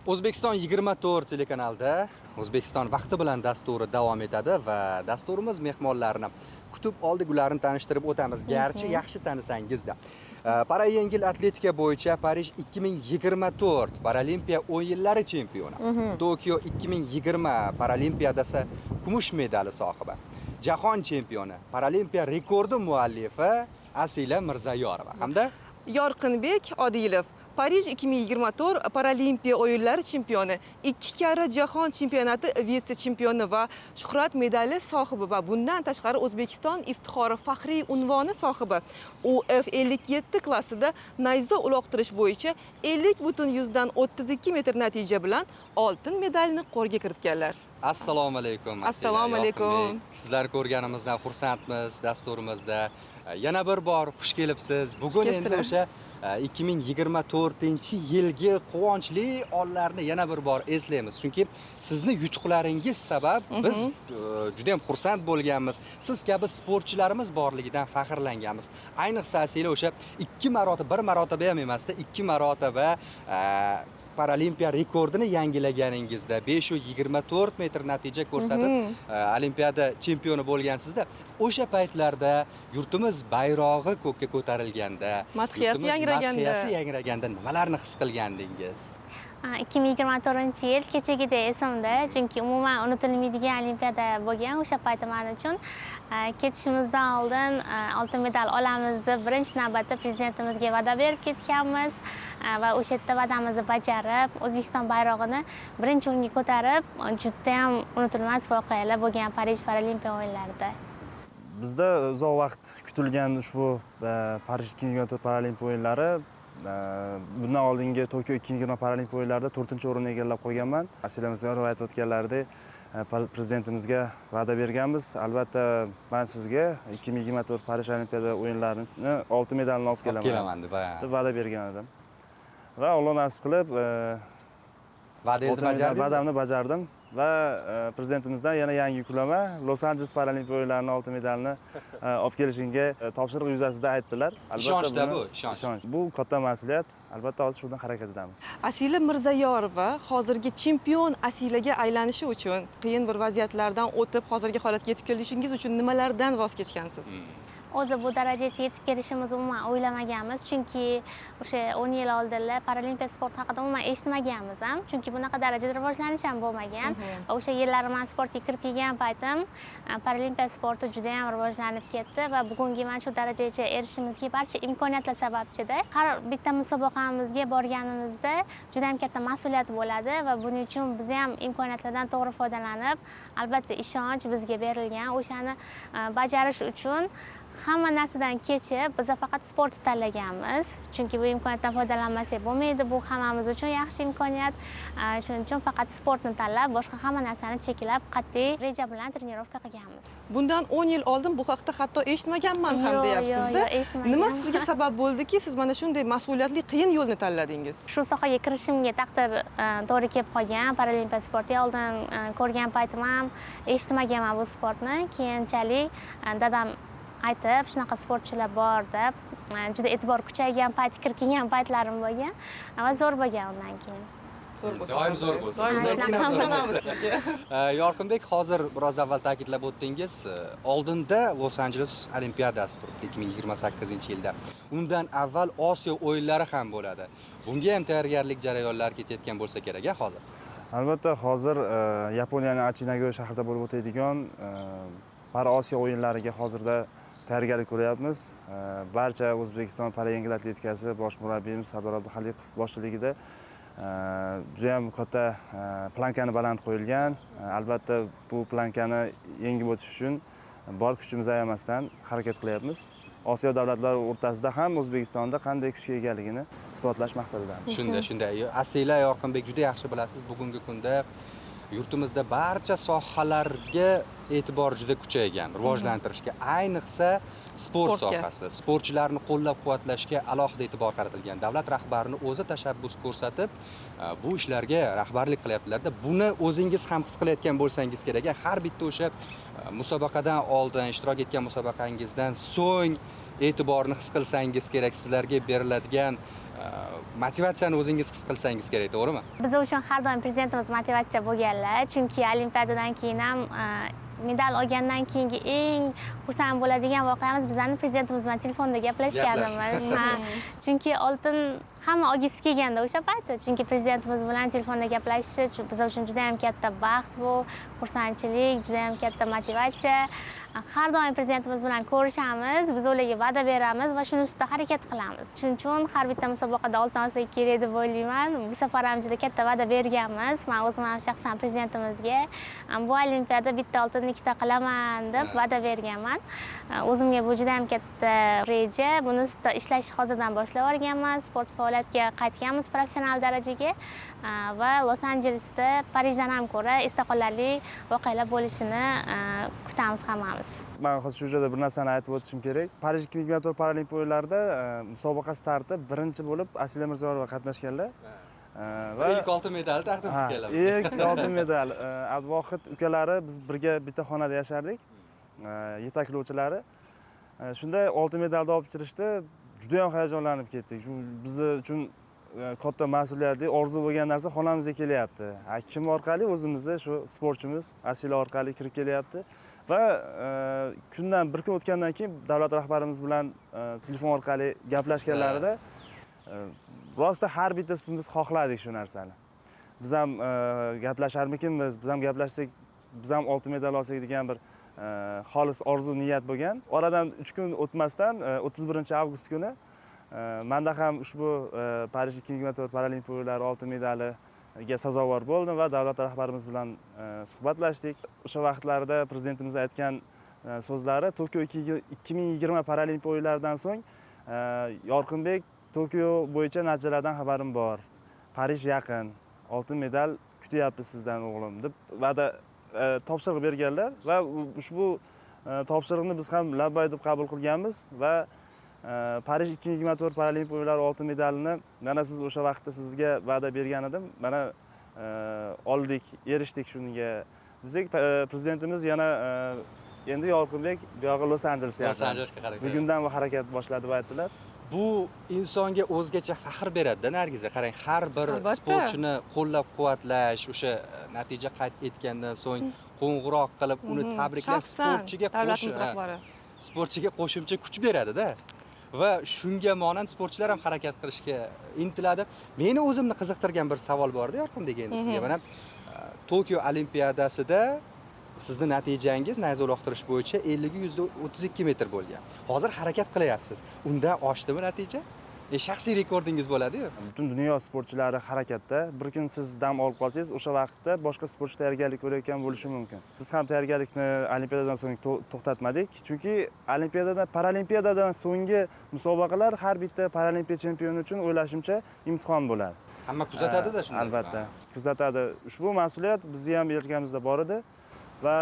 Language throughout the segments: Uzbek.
O'zbekiston 24 telekanalida O'zbekiston vaqti bilan dasturi davom etadi va dasturimiz mehmonlarini kutib oldik, ularni tanishtirib o'tamiz. Garchi yaxshi tanisangiz-da. Parayengil atletika bo'yicha Parij 2024 Paralimpiya o'yinlari chempioni, Tokio 2020 Paralimpiyadasi kumush medali sohibi, Jahon chempioni, Paralimpiya rekordi muallifi Asila Mirzayorova hamda Yorqinbek Odilov, Parij 2024 Paralimpiya o'yinlari chempioni, 2 karra jahon chempionati vitse-chempioni va shuhrat medali sohibi va bundan tashqari O'zbekiston iftixori faxriy unvoni sohibi. U F57 klassida nayza uloqtirish bo'yicha 50,32 metr natija bilan oltin medalni qo'lga kiritganlar. Assalomu alaykum. Assalomu alaykum. Sizlar ko'rganimizdan xursandmiz. Dasturimizda yana bir bor xush kelibsiz. Bugun endi o'sha 2024-yilgi quvonchli onlarni yana bir bor eslaymiz. Chunki sizni yutuqlaringiz sabab biz juda ham xursand bo'lganmiz. Siz kabi sportchilarimiz borligidan faxrlanganmiz. Ayniqsa Asila o'sha 2 marotaba, 1 marotaba ham emasda, 2 marotaba Paralimpiya rekordini yangilaganingizda 524 metr natija ko'rsatib Olimpiada chempioni bo'lgansizda, o'sha paytlarda yurtimiz bayrog'i ko'kka ko'tarilganda, madhiyasi yangraganda nimalarni his qilgandingiz? 2024-yil kechagidek esimda, chunki umuman unutilmaydigan olimpiada bo'lgan o'sha payt men uchun. Ketishimizdan oldin oltin medal olamiz deb birinchi navbatda prezidentimizga va'da berib ketganmiz va o'sha yerda va'damizni bajarib, O'zbekiston bayrog'ini birinchi o'ringa ko'tarib, juda ham unutilmas voqealar bo'lgan Parij Paralimpiya o'yinlarida. Bizda uzoq vaqt kutilgan ushbu Parij 2024 Paralimpiya o'yinlari, bundan oldingi Tokio 2020 Paralimpiya o'yinlarida 4-o'rinni egallab qo'yganman. Asila Mirzayorova aytib o'tganlaridek, prezidentimizga va'da berganmiz. Albatta, men sizga 2024 Parij Olimpiada o'yinlarini oltin medalni olib kelaman deb va'da bergan edim. Va Alloh nasib qilib va'damni bajardim va prezidentimizdan yana yangi yuklama Los Angeles Paralimpiya o'yinlarining oltin medalini olib kelishingga topshiriq yuzasida aytdilar. Albatta bu ishonch. Bu katta mas'uliyat. Albatta hozir shundan harakat etamiz. Asila Mirzayorova hozirgi chempion Asilaga aylanishi uchun qiyin bir vaziyatlardan o'tib hozirgi holatga yetib kelishingiz uchun nimalardan voz kechgansiz? O'zi bu darajaga yetib kelishimizni umuman o'ylamaganmiz, chunki o'sha 10 yil oldinlar paralimpiya sport haqida umuman eshitmaganmiz ham, chunki bunaqa darajada rivojlanish ham bo'lmagan. O'sha yillar men sportga kirib kelgan paytim paralimpiya sporti juda ham rivojlanib ketdi va bugungi mana shu darajagacha erishishimizga barcha imkoniyatlar sababchida. Har bitta musobaqamizga borganimizda juda ham katta mas'uliyat bo'ladi va buning uchun biz ham imkoniyatlardan to'g'ri foydalanib, albatta ishonch bizga berilgan, o'shani bajarish uchun hamma narsadan kechib biz faqat sportni tanlaganmiz, chunki bu imkoniyatdan foydalanmasak bo'lmaydi. Bu hammamiz uchun yaxshi imkoniyat. Shuning uchun faqat sportni tanlab, boshqa hamma narsani cheklab, qat'iy reja bilan trenirovka qilganmiz. Bundan 10 yil oldin bu haqda hatto eshitmaganman ham deyapsiz-da. Nima sizga sabab bo'ldiki, siz mana shunday mas'uliyatli qiyin yo'lni tanladingiz? Shu sohaga kirishimga taqdir to'g'ri kelib qolgan. Paralimpiya sporti oldin ko'rgan paytim ham eshitmaganman bu sportni. Keyinchalik dadam aytib, shunaqa sportchilar bor deb, juda e'tibor kuchaygan payt, kirib kelgan paytlarim bo'lgan va zo'r bo'lgan undan keyin. Zo'r bo'lsa. Doim zo'r bo'lsin. Yorqinbek, hozir biroz avval ta'kidlab o'tdingiz, oldinda Los Angeles Olimpiadasi turibdi 2028-yilda. Undan avval Osiyo o'yinlari ham bo'ladi. Bunga ham tayyorgarlik jarayonlari ketayotgan bo'lsa kerak, hozir. Albatta, hozir Yaponiyaning Achinago shahrida bo'lib o'tadigan Osiyo o'yinlariga hozirda tayyorgarlik ko'ryapmiz. Barcha O'zbekiston parayengil atletikasi bosh murabbiyimiz Sardor Abduxaliqov boshchiligida juda ham katta plankani baland qo'yilgan. Albatta bu plankani yengib o'tish uchun bor kuchimizni ayamasdan harakat qilyapmiz. Osiyo davlatlari o'rtasida ham O'zbekistonda qanday kuchga egaligini isbotlash maqsadidamiz. Shunday. Asila, Yorqinbek, juda yaxshi bilasiz, bugungi kunda yurtimizda barcha sohalarga e'tibor juda kuchaygan, rivojlantirishga, ayniqsa sport sohasi, sportchilarni qo'llab-quvvatlashga alohida e'tibor qaratilgan. Davlat rahbarining o'zi tashabbus ko'rsatib, bu ishlarga rahbarlik qilyaptilar-da. Buni o'zingiz ham his qilayotgan bo'lsangiz kerak. Har bitta o'sha musobaqadan oldin, ishtirok etgan musobaqangizdan so'ng e'tiborni his qilsangiz kerak, sizlarga beriladigan motivatsiyani o'zingiz his qilsangiz kerak, to'g'rimi? Biz uchun har doim prezidentimiz motivatsiya bo'lganlar, chunki olimpiadadan keyin ham medal olgandan keyingi eng xursand bo'ladigan voqeamiz bizning prezidentimiz bilan telefonda gaplashganimiz. Chunki oltin hamma olgisi kelganda o'sha payti, chunki prezidentimiz bilan telefonda gaplashish biz uchun juda ham katta baxt bu, xursandchilik, juda ham katta motivatsiya. Har doim prezidentimiz bilan ko'rishamiz, biz ularga va'da beramiz va shuni ustida harakat qilamiz. Shuning uchun har bitta musobaqada oltin olsak kerak deb o'ylayman. Bu safar ham juda katta va'da berganmiz. Men o'zim shaxsan prezidentimizga bu olimpiada bitta oltinni ikkita qilaman deb va'da berganman. O'zimga bu juda ham katta reja. Buni ustida ishlashni hozirdan boshlab o'rganman. Sport faoliyatiga qaytganmiz professional darajaga va Los-Anjelesda Parijdan ham ko'ra esda qolarli voqealar bo'lishini kutamiz hammamiz. Men hozir shu joyda bir narsani aytib o'tishim kerak. Parij 2024 Paralimpiya o'yinlarida musobaqa starti birinchi bo'lib Asila Mirzayorova qatnashganlar. Va ilk oltin medalni taqdim etganlar. Ilk oltin medal. Abduvohid ukalari biz birga bitta xonada yashardik. Yetaklovchilari. Shunda oltin medalni olib kirishdi. Juda ham hayajonlanib ketdik. Biz uchun katta mas'uliyatli orzu bo'lgan narsa xonamizga kelyapti. Kim orqali o'zimizni shu sportchimiz Asila orqali kirib kelyapti. Va kundan bir kun o'tgandan keyin davlat rahbarimiz bilan telefon orqali gaplashganlarida rosta har bittamiz xohladik shu narsani. Biz ham gaplasharmikinmiz, biz ham gaplashsak, biz ham oltin medal olsak degan bir xolis orzu niyat bo'lgan. Oradan 3 kun o'tmasdan 31-avgust kuni menda ham ushbu Parij 2024 Paralimpiya o'yinlari oltin medaliga sazovor bo'ldim va davlat rahbarimiz bilan suhbatlashdik. O'sha vaqtlarda prezidentimiz aytgan so'zlari Tokio 2020 Paralimpiya o'yinlaridan so'ng Yorqinbek, Tokio bo'yicha natijalardan xabarim bor. Parij yaqin. Oltin medal kutyapmiz sizdan o'g'lim deb va'da topshiriq berganlar va ushbu topshiriqni biz ham labbay deb qabul qilganmiz va Parij 2024 Paralimpiya o'yinlari oltin medalini mana siz o'sha vaqtda sizga va'da bergan edim. Mana oldik, erishdik shunga. Desak, prezidentimiz yana endi Yorqinbek bu yog'i Los-Anjeles yaqin. Los-Anjelesga harakat. Bugundan bu harakat boshladi deb aytdilar. Bu insonga o'zgacha faxr beradi-da, Nargiza. Qarang, har bir Albatta. sportchini qo'llab-quvvatlash, o'sha natija qayd etgandan so'ng qo'ng'iroq qilib uni tabriklash sportchiga davlatimiz rahbari. sportchiga qo'shimcha kuch beradi-da. Va shunga monand sportchilar ham harakat qilishga intiladi. Meni o'zimni qiziqtirgan bir savol bor-da, Yorqinbek, endi sizga. Mana Tokio Olimpiadasida sizni natijangiz nayza uloqtirish bo'yicha 50-132 metr bo'lgan. Hozir harakat qilyapsiz. Undan oshdimi natija? Shaxsiy rekordingiz bo'ladi-yu. Butun dunyo sportchilari harakatda. Bir kun siz dam olib qolsangiz, o'sha vaqtda boshqa sportchi tayyorgarlik ko'rayotgan bo'lishi mumkin. Biz ham tayyorgarlikni olimpiadadan so'ng to'xtatmadik, chunki paralimpiadadan so'nggi musobaqalar har bitta paralimpiya chempioni uchun o'ylashimcha imtihon bo'ladi. Hamma kuzatadi-da shuni. Albatta, kuzatadi. Ushbu mas'uliyat bizning ham yelkamizda bor edi. Va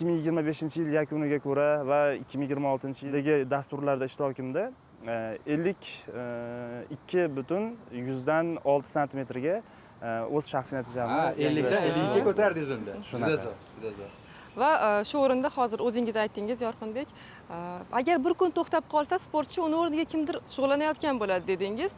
2025-yil yakuniga ko'ra va 2026-yildagi dasturlarda ishtirokimda 52,6 santimetrga o'z shaxsiy natijamni 50 dan 50 ga ko'tardingiz unda. Shunaqa. Va shu o'rinda hozir o'zingiz aytdingiz, Yorqinbek, agar bir kun to'xtab qolsa, sportchi uni o'rniga kimdir shug'ullanayotgan bo'ladi dedingiz.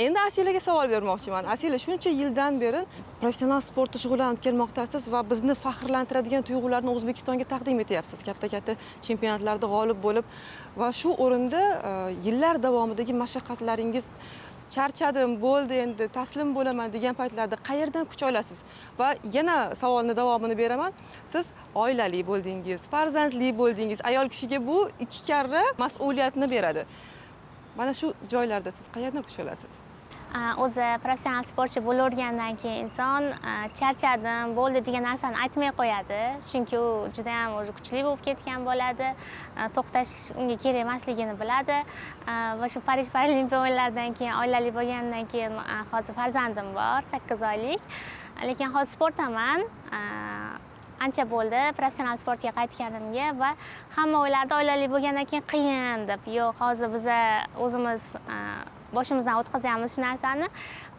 Endi Asilaga savol bermoqchiman. Asila, shuncha yildan beri professional sportda shug'ullanib kelmoqdasiz va bizni faxrlantiradigan tuyg'ularni O'zbekistonga taqdim etyapsiz. Katta-katta chempionatlarda g'olib bo'lib va shu o'rinda yillar davomidagi mashaqqatlaringiz charchadim, bo'ldi, endi taslim bo'laman degan paytlarda qayerdan kuch olasiz? Va yana savolni davomini beraman. Siz oilali bo'ldingiz, farzandli bo'ldingiz. Ayol kishiga bu 2 karra mas'uliyatni beradi. Mana shu joylarda siz qayerdan kuch olasiz? O'zi professional sportchi bo'lavergandan keyin inson charchadim, bo'ldi degan narsani aytmay qo'yadi. Chunki u juda ham kuchli bo'lib ketgan bo'ladi. To'xtash unga kerak emasligini biladi. Va shu Parij Paralimpiya o'yinlaridan keyin oilali bo'lgandan keyin hozir farzandim bor, 8 oylik. Lekin hozir sportdaman. Ancha bo'ldi professional sportga qaytganimga va hamma o'ylardi oilali bo'lgandan keyin qiyin deb. Yo'q, hozir biz o'zimiz boshimizdan o'tkazamiz shu narsani.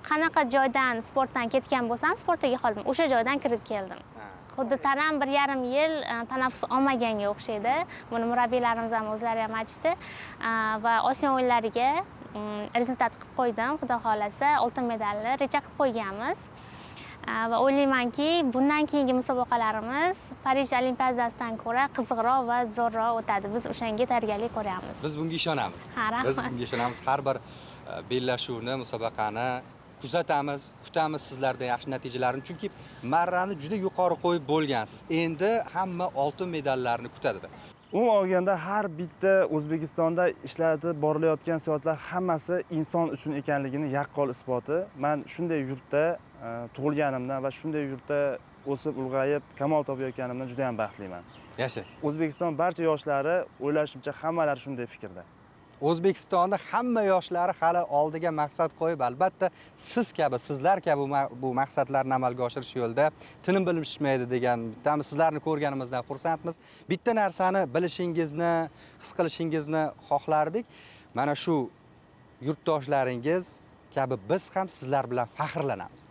Qanaqa joydan sportdan ketgan bo'lsam, sportga qoldim. O'sha joydan kirib keldim. Xuddi tanam 1,5 yil tanaffus olmaganga o'xshaydi. Buni murabbiylarimiz ham o'zlari ham aytishdi. Va Osiyo o'yinlariga rezultat qilib qo'ydim. Xudo xohlasa oltin medalni reja qilib qo'yganmiz. Va o'ylaymanki, bundan keyingi musobaqalarimiz Parij Olimpiadasidan ko'ra qiziqroq va zo'rroq o'tadi. Biz o'shanga tayyorgarlik ko'ryapmiz. Biz bunga ishonamiz. Ha, rahmat. Biz bunga ishonamiz. Har bir bellashuvni, musobaqani kuzatamiz, kutamiz sizlardan yaxshi natijalarni, chunki marrani juda yuqori qo'yib bo'lgansiz. Endi hamma oltin medallarni kutadi. Umuman olganda har bitta O'zbekistonda ishlatib borilayotgan soatlar hammasi inson uchun ekanligini yaqqol isboti. Men shunday yurtda tug'ilganimdan va shunday yurtda o'sib ulg'ayib kamol topayotganimdan juda ham baxtliman. Yasha. O'zbekiston barcha yoshlari o'ylashimcha hammalari shunday fikrda. O'zbekistonda hamma yoshlari hali oldiga maqsad qo'yib, albatta siz kabi, sizlar kabi bu maqsadlarni amalga oshirish yo'lida tinim bilishmaydi degan bittamiz sizlarni ko'rganimizdan xursandmiz. Bitta narsani bilishingizni, his qilishingizni xohlardik. Mana shu yurtdoshlaringiz kabi biz ham sizlar bilan faxrlanamiz.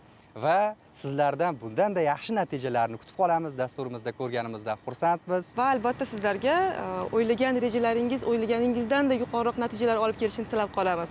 Va sizlardan bundanda yaxshi natijalarni kutib qolamiz. Dasturimizda ko'rganimizdan xursandmiz. Va albatta sizlarga o'ylagan rejalaringiz, o'ylaganingizdan da yuqoriroq natijalar olib kelishini tilab qolamiz.